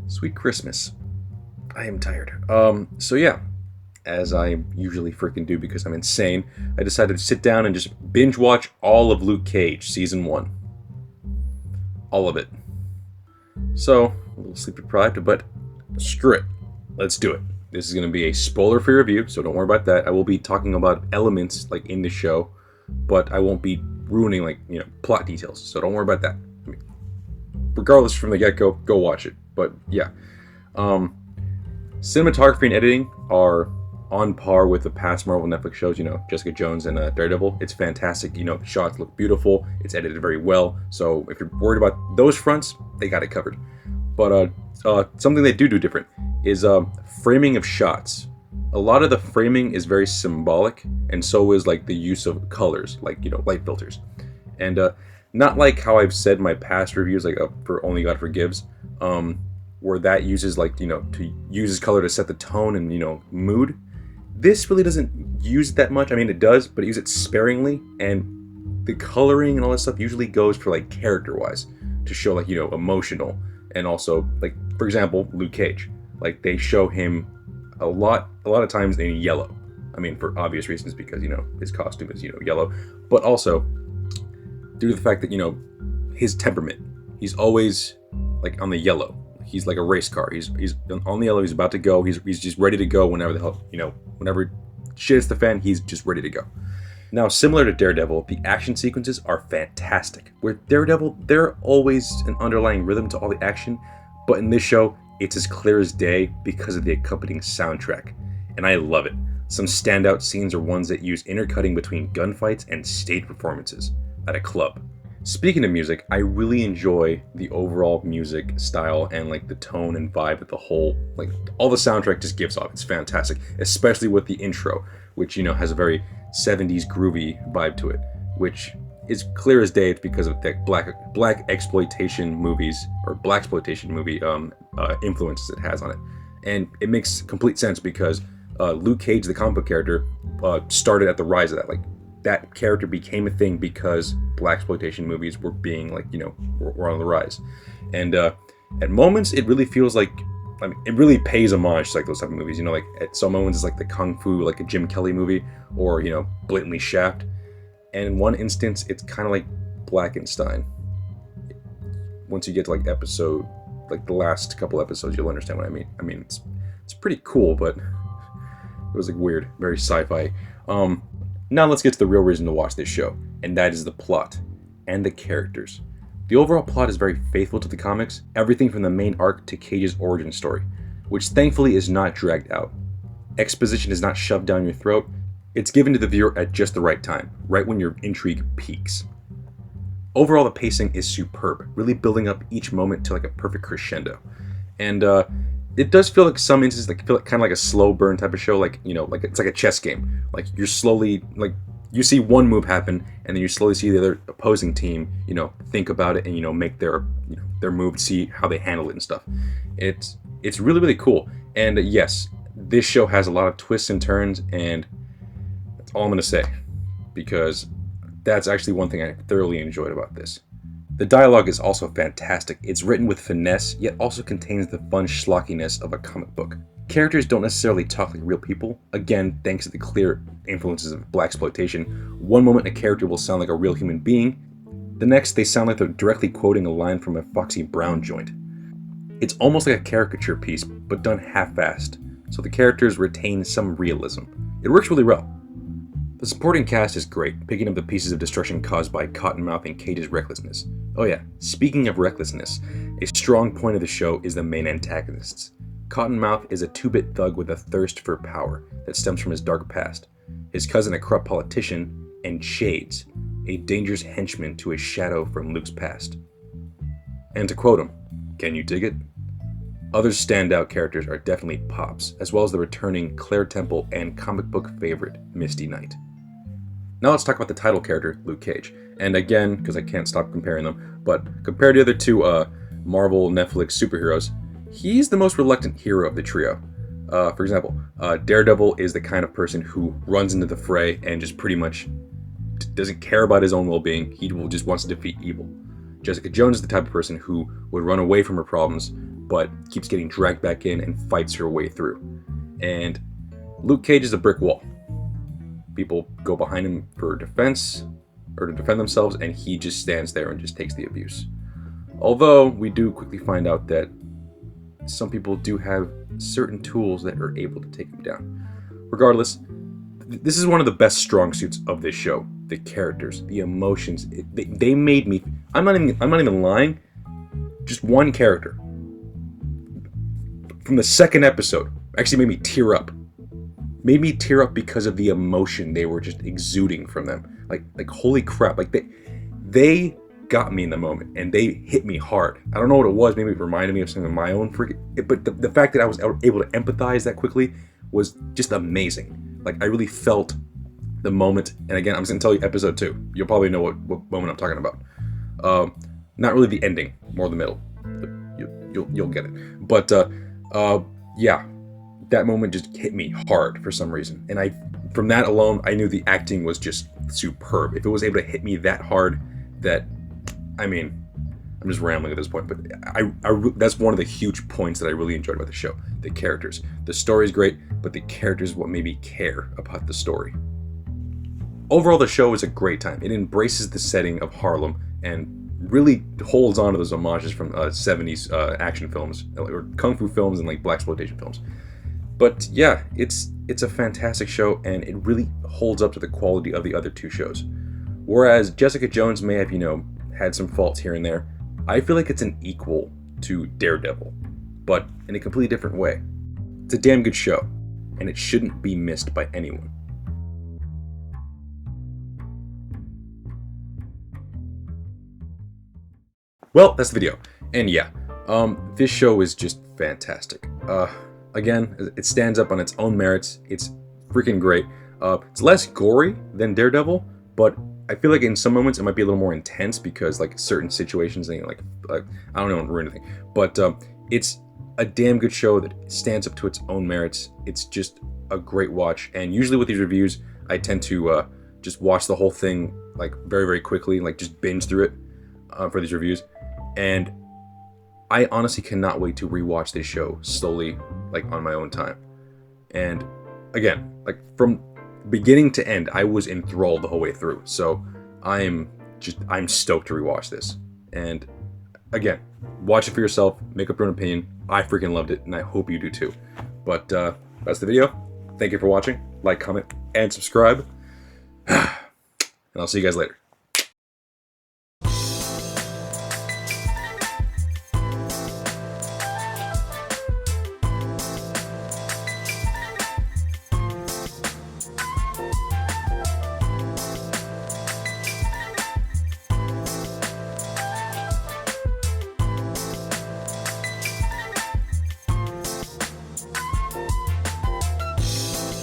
Sweet Christmas. I am tired. So yeah, as I usually freaking do because I'm insane, I decided to sit down and just binge watch all of Luke Cage season 1. All of it. So, a little sleep deprived, but screw it. Let's do it. This is going to be a spoiler-free review, so don't worry about that. I will be talking about elements like in the show, but I won't be ruining plot details. So don't worry about that. Regardless, from the get-go, go watch it. But yeah, cinematography and editing are on par with the past Marvel Netflix shows, Jessica Jones and Daredevil. It's fantastic. The shots look beautiful. It's edited very well. So if you're worried about those fronts, they got it covered. But something they do different is framing of shots. A lot of the framing is very symbolic, and so is like the use of colors, like light filters, and not like how I've said in my past reviews, like for Only God Forgives, where that uses to uses color to set the tone and mood. This really doesn't use that much. I mean, it does, but it uses it sparingly, and the coloring and all that stuff usually goes for like character-wise to show emotional, and also like for example Luke Cage, like they show him a lot of times in yellow. I mean, for obvious reasons because his costume is yellow, but also due to the fact that his temperament, he's always like on the yellow. He's like a race car. He's on the yellow. He's about to go. He's just ready to go whenever the hell whenever shit hits the fan. He's just ready to go. Now, similar to Daredevil, the action sequences are fantastic. With Daredevil, there always an underlying rhythm to all the action, but in this show, it's as clear as day because of the accompanying soundtrack, and I love it. Some standout scenes are ones that use intercutting between gunfights and stage performances at a club. Speaking of music, I really enjoy the overall music style and like the tone and vibe of the whole, like all the soundtrack just gives off. It's fantastic, especially with the intro, which has a very 70s groovy vibe to it, which is clear as day. It's because of the black exploitation movies or blaxploitation movie influences it has on it, and it makes complete sense because Luke Cage, the comic book character, started at the rise of that. Like that character became a thing because blaxploitation movies were being were on the rise, and at moments it really feels like, I mean, it really pays homage to like those type of movies. Like at some moments it's like the Kung Fu, like a Jim Kelly movie, or blatantly Shaft. And in one instance, it's kind of like Blackenstein. Once you get to like the last couple episodes, you'll understand what I mean. I mean, it's pretty cool, but it was like weird, very sci-fi. Now let's get to the real reason to watch this show, and that is the plot and the characters. The overall plot is very faithful to the comics, everything from the main arc to Cage's origin story, which thankfully is not dragged out. Exposition is not shoved down your throat. It's given to the viewer at just the right time, right when your intrigue peaks. Overall, the pacing is superb, really building up each moment to like a perfect crescendo. And it does feel like some instances kind of like a slow burn type of show, like it's like a chess game. Like you're slowly you see one move happen, and then you slowly see the other opposing team, think about it and make their move, see how they handle it and stuff. It's really really cool. And yes, this show has a lot of twists and turns, and that's all I'm gonna say, because that's actually one thing I thoroughly enjoyed about this. The dialogue is also fantastic. It's written with finesse, yet also contains the fun schlockiness of a comic book. Characters don't necessarily talk like real people, again thanks to the clear influences of blaxploitation. One moment a character will sound like a real human being, the next they sound like they're directly quoting a line from a Foxy Brown joint. It's almost like a caricature piece, but done half-assed, so the characters retain some realism. It works really well. The supporting cast is great, picking up the pieces of destruction caused by Cottonmouth and Cage's recklessness. Oh yeah, speaking of recklessness, a strong point of the show is the main antagonists. Cottonmouth is a two-bit thug with a thirst for power that stems from his dark past. His cousin a corrupt politician, and Shades, a dangerous henchman to his shadow from Luke's past. And to quote him, "Can you dig it?" Other standout characters are definitely Pops, as well as the returning Claire Temple and comic book favorite Misty Knight. Now let's talk about the title character, Luke Cage. And again, because I can't stop comparing them, but compared to the other two Marvel Netflix superheroes, he's the most reluctant hero of the trio. For example, Daredevil is the kind of person who runs into the fray and just pretty much doesn't care about his own well-being. He just wants to defeat evil. Jessica Jones is the type of person who would run away from her problems, but keeps getting dragged back in and fights her way through. And Luke Cage is a brick wall. People go behind him for defense or to defend themselves, and he just stands there and just takes the abuse. Although we do quickly find out that some people do have certain tools that are able to take him down. Regardless, this is one of the best strong suits of this show. The characters, the emotions, they made me. I'm not even lying. Just one character from the second episode actually made me tear up. Made me tear up because of the emotion they were just exuding from them. Like holy crap! Like they got me in the moment and they hit me hard. I don't know what it was. Maybe it reminded me of something of my own but the fact that I was able to empathize that quickly was just amazing. Like I really felt the moment. And again, I'm just gonna tell you episode 2. You'll probably know what moment I'm talking about. Not really the ending, more the middle. You'll get it. But yeah, that moment just hit me hard for some reason. And from that alone, I knew the acting was just superb. If it was able to hit me that hard, I mean, I'm just rambling at this point, but that's one of the huge points that I really enjoyed about the show. The characters. The story's great, but the characters is what made me care about the story. Overall, the show is a great time. It embraces the setting of Harlem and really holds on to those homages from 70s action films, or kung fu films and like blaxploitation films. But yeah, it's a fantastic show, and it really holds up to the quality of the other 2 shows. Whereas Jessica Jones may have, had some faults here and there, I feel like it's an equal to Daredevil, but in a completely different way. It's a damn good show, and it shouldn't be missed by anyone. Well, that's the video. And yeah, this show is just fantastic. Again, it stands up on its own merits. It's freaking great. It's less gory than Daredevil, but I feel like in some moments it might be a little more intense because like certain situations and like I don't know, ruin anything. But it's a damn good show that stands up to its own merits. It's just a great watch. And usually with these reviews, I tend to just watch the whole thing like very, very quickly, like just binge through it for these reviews. And I honestly cannot wait to rewatch this show slowly, like on my own time. And again, like from beginning to end, I was enthralled the whole way through. So I'm stoked to rewatch this. And again, watch it for yourself, make up your own opinion. I freaking loved it, and I hope you do too. But that's the video. Thank you for watching. Like, comment, and subscribe. And I'll see you guys later.